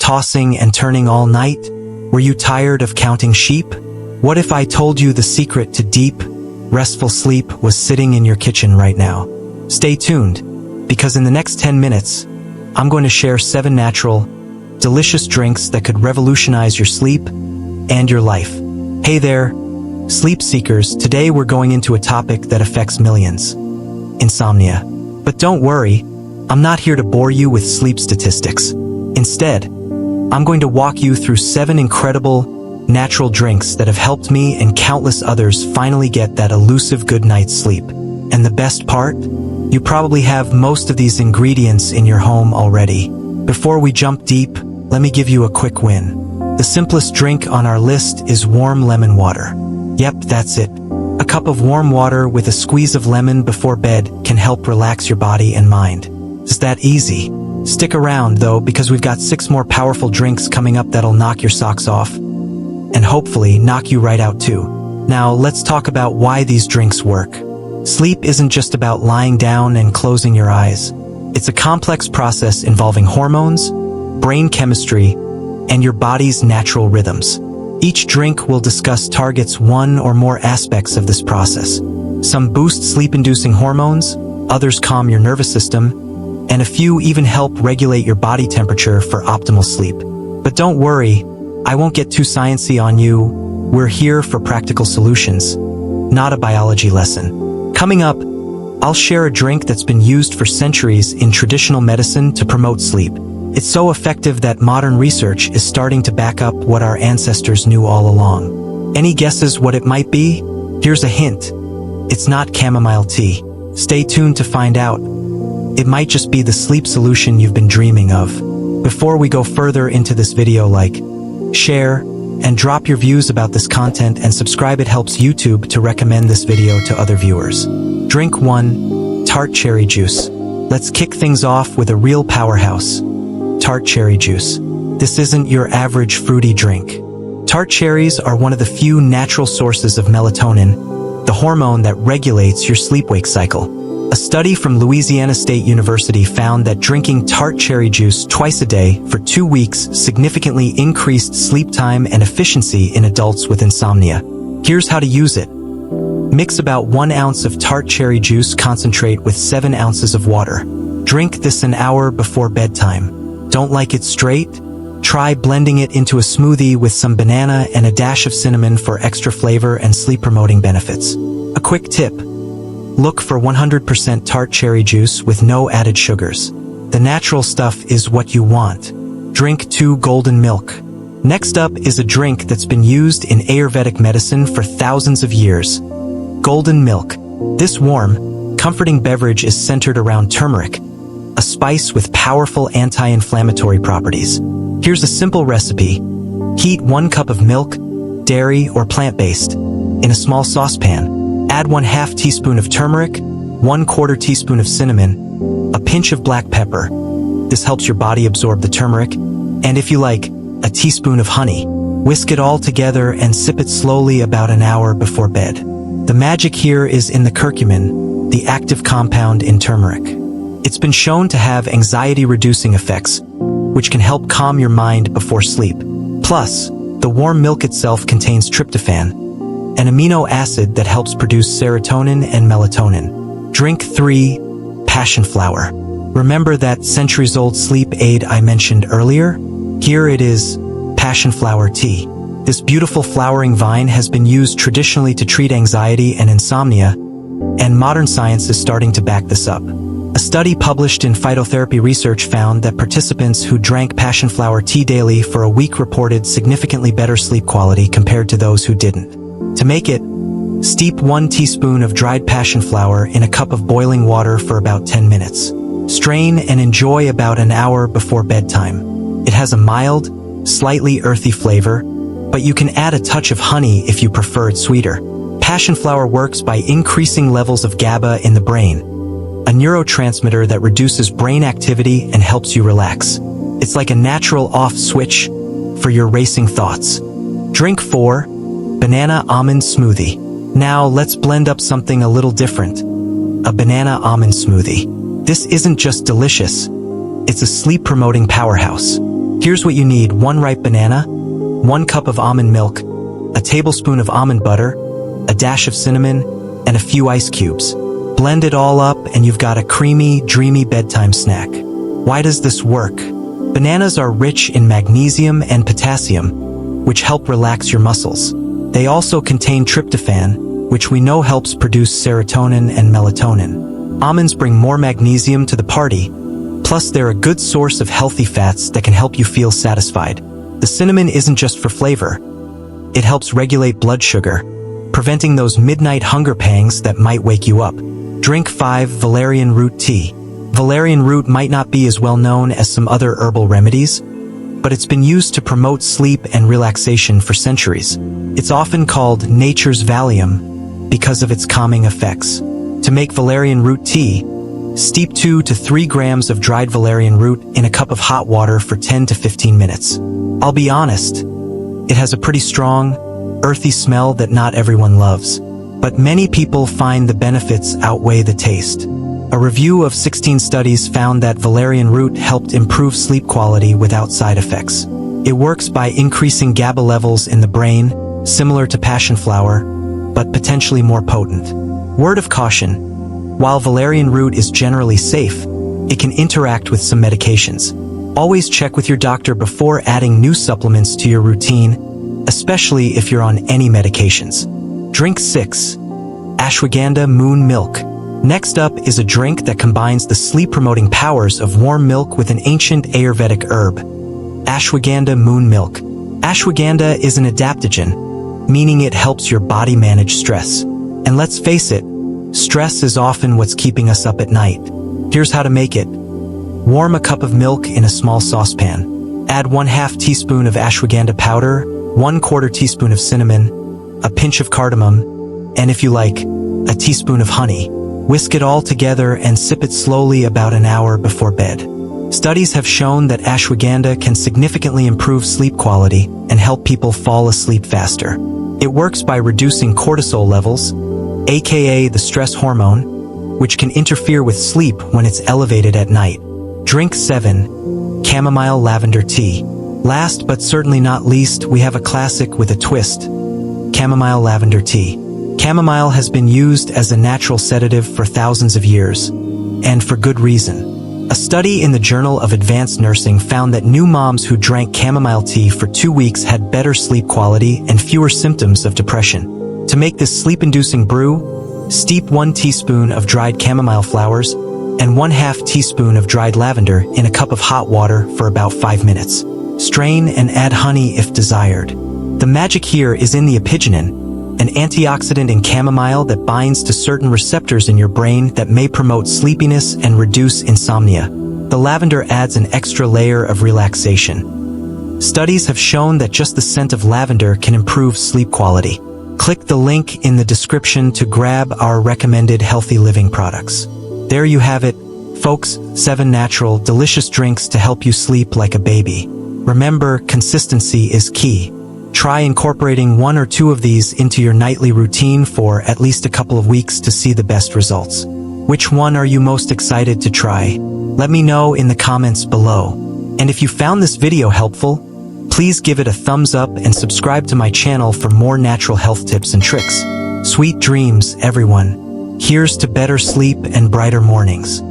tossing and turning all night? Were you tired of counting sheep? What if I told you the secret to deep, restful sleep was sitting in your kitchen right now? Stay tuned, because in the next 10 minutes, I'm going to share 7 natural, delicious drinks that could revolutionize your sleep and your life. Hey there, sleep seekers. Today we're going into a topic that affects millions: insomnia. But don't worry, I'm not here to bore you with sleep statistics. Instead, I'm going to walk you through 7 incredible, natural drinks that have helped me and countless others finally get that elusive good night's sleep. And the best part? You probably have most of these ingredients in your home already. Before we jump deep, let me give you a quick win. The simplest drink on our list is warm lemon water. Yep, that's it. A cup of warm water with a squeeze of lemon before bed can help relax your body and mind. It's that easy. Stick around, though, because we've got 6 more powerful drinks coming up that'll knock your socks off, and hopefully knock you right out too. Now, let's talk about why these drinks work. Sleep isn't just about lying down and closing your eyes. It's a complex process involving hormones, brain chemistry, and your body's natural rhythms. Each drink will discuss targets one or more aspects of this process. Some boost sleep-inducing hormones, others calm your nervous system, and a few even help regulate your body temperature for optimal sleep. But don't worry, I won't get too sciencey on you. We're here for practical solutions, not a biology lesson. Coming up, I'll share a drink that's been used for centuries in traditional medicine to promote sleep. It's so effective that modern research is starting to back up what our ancestors knew all along. Any guesses what it might be? Here's a hint. It's not chamomile tea. Stay tuned to find out. It might just be the sleep solution you've been dreaming of. Before we go further into this video, like, share, and drop your views about this content and subscribe. It helps YouTube to recommend this video to other viewers. Drink 1, Tart cherry juice. Let's kick things off with a real powerhouse. Tart cherry juice. This isn't your average fruity drink. Tart cherries are one of the few natural sources of melatonin, the hormone that regulates your sleep-wake cycle. A study from Louisiana State University found that drinking tart cherry juice twice a day for 2 weeks significantly increased sleep time and efficiency in adults with insomnia. Here's how to use it. Mix about 1 ounce of tart cherry juice concentrate with 7 ounces of water. Drink this an hour before bedtime. Don't like it straight? Try blending it into a smoothie with some banana and a dash of cinnamon for extra flavor and sleep-promoting benefits. A quick tip. Look for 100% tart cherry juice with no added sugars. The natural stuff is what you want. Drink 2 golden milk. Next up is a drink that's been used in Ayurvedic medicine for thousands of years. Golden milk. This warm, comforting beverage is centered around turmeric, a spice with powerful anti-inflammatory properties. Here's a simple recipe. Heat 1 cup of milk, dairy or plant-based, in a small saucepan. Add 1/2 teaspoon of turmeric, 1/4 teaspoon of cinnamon, a pinch of black pepper. This helps your body absorb the turmeric, and if you like, a teaspoon of honey. Whisk it all together and sip it slowly about an hour before bed. The magic here is in the curcumin, the active compound in turmeric. It's been shown to have anxiety-reducing effects, which can help calm your mind before sleep. Plus, the warm milk itself contains tryptophan, an amino acid that helps produce serotonin and melatonin. Drink 3, Passionflower. Remember that centuries-old sleep aid I mentioned earlier? Here it is, Passionflower Tea. This beautiful flowering vine has been used traditionally to treat anxiety and insomnia, and modern science is starting to back this up. A study published in Phytotherapy Research found that participants who drank Passionflower tea daily for a week reported significantly better sleep quality compared to those who didn't. To make it, steep 1 teaspoon of dried passionflower in a cup of boiling water for about 10 minutes. Strain and enjoy about an hour before bedtime. It has a mild, slightly earthy flavor, but you can add a touch of honey if you prefer it sweeter. Passionflower works by increasing levels of GABA in the brain, a neurotransmitter that reduces brain activity and helps you relax. It's like a natural off switch for your racing thoughts. Drink 4, Banana Almond Smoothie. Now let's blend up something a little different. A banana almond smoothie. This isn't just delicious, it's a sleep-promoting powerhouse. Here's what you need: 1 ripe banana, 1 cup of almond milk, a tablespoon of almond butter, a dash of cinnamon, and a few ice cubes. Blend it all up and you've got a creamy, dreamy bedtime snack. Why does this work? Bananas are rich in magnesium and potassium, which help relax your muscles. They also contain tryptophan, which we know helps produce serotonin and melatonin. Almonds bring more magnesium to the party, plus they're a good source of healthy fats that can help you feel satisfied. The cinnamon isn't just for flavor. It helps regulate blood sugar, preventing those midnight hunger pangs that might wake you up. Drink 5 valerian root tea. Valerian root might not be as well known as some other herbal remedies, but it's been used to promote sleep and relaxation for centuries. It's often called nature's Valium because of its calming effects. To make valerian root tea, steep 2 to 3 grams of dried valerian root in a cup of hot water for 10 to 15 minutes. I'll be honest, it has a pretty strong, earthy smell that not everyone loves, but many people find the benefits outweigh the taste. A review of 16 studies found that valerian root helped improve sleep quality without side effects. It works by increasing GABA levels in the brain, similar to passionflower, but potentially more potent. Word of caution: while valerian root is generally safe, it can interact with some medications. Always check with your doctor before adding new supplements to your routine, especially if you're on any medications. Drink 6. Ashwagandha moon milk. Next up is a drink that combines the sleep-promoting powers of warm milk with an ancient Ayurvedic herb, ashwagandha moon milk. Ashwagandha is an adaptogen, meaning it helps your body manage stress. And let's face it, stress is often what's keeping us up at night. Here's how to make it. Warm a cup of milk in a small saucepan. Add 1/2 teaspoon of ashwagandha powder, 1/4 teaspoon of cinnamon, a pinch of cardamom, and if you like, a teaspoon of honey. Whisk it all together and sip it slowly about an hour before bed. Studies have shown that ashwagandha can significantly improve sleep quality and help people fall asleep faster. It works by reducing cortisol levels, aka the stress hormone, which can interfere with sleep when it's elevated at night. Drink 7. Chamomile lavender tea. Last but certainly not least, we have a classic with a twist: chamomile lavender tea. Chamomile has been used as a natural sedative for thousands of years, and for good reason. A study in the Journal of Advanced Nursing found that new moms who drank chamomile tea for 2 weeks had better sleep quality and fewer symptoms of depression. To make this sleep-inducing brew, steep 1 teaspoon of dried chamomile flowers and 1/2 teaspoon of dried lavender in a cup of hot water for about 5 minutes. Strain and add honey if desired. The magic here is in the epigenin, an antioxidant in chamomile that binds to certain receptors in your brain that may promote sleepiness and reduce insomnia. The lavender adds an extra layer of relaxation. Studies have shown that just the scent of lavender can improve sleep quality. Click the link in the description to grab our recommended healthy living products. There you have it, folks, 7 natural, delicious drinks to help you sleep like a baby. Remember, consistency is key. Try incorporating 1 or 2 of these into your nightly routine for at least a couple of weeks to see the best results. Which one are you most excited to try? Let me know in the comments below. And if you found this video helpful, please give it a thumbs up and subscribe to my channel for more natural health tips and tricks. Sweet dreams, everyone. Here's to better sleep and brighter mornings.